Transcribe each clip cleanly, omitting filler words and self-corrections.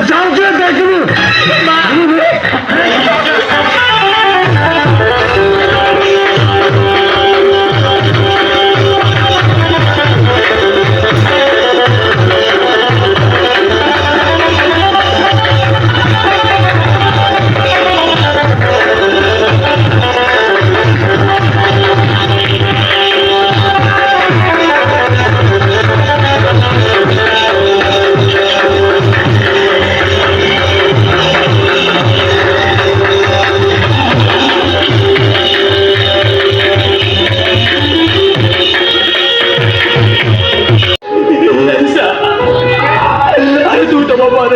যাওকে দেখবো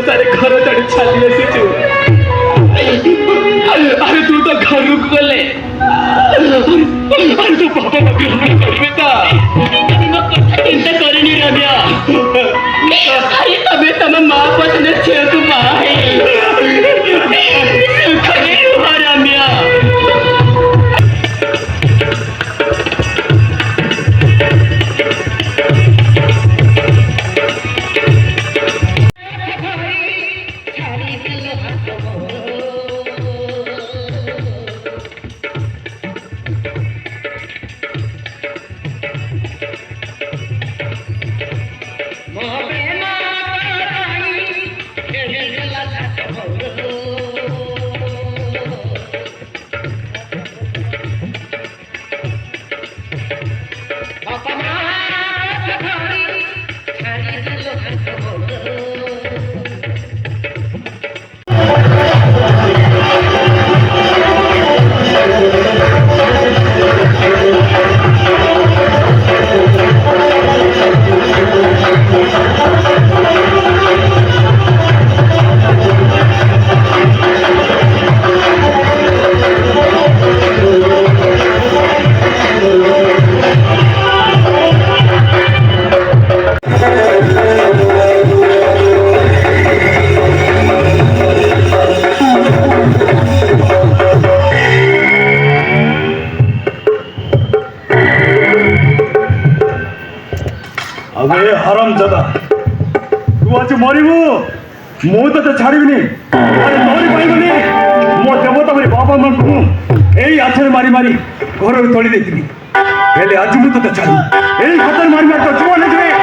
सारे घर चढ़ी छाली आसीचु अरे तू तो घर रुक गले अरे तू पापा ग्रहण करबे ता चिंता करनी रम्या अरे तबे तम मां पसंद छे तू भाई सुखने हुआ रम्या अबे हराम दादा तू आज मरिबू मु तो छाड़बी अरे तोरी पाइबनी मो देवता भाई बाबा मन को एई आछरे मारी मारी घर तोड़ी देती हेले आज मु तो छाड़ी एई खतर मारी मारी तो जीवन लेबे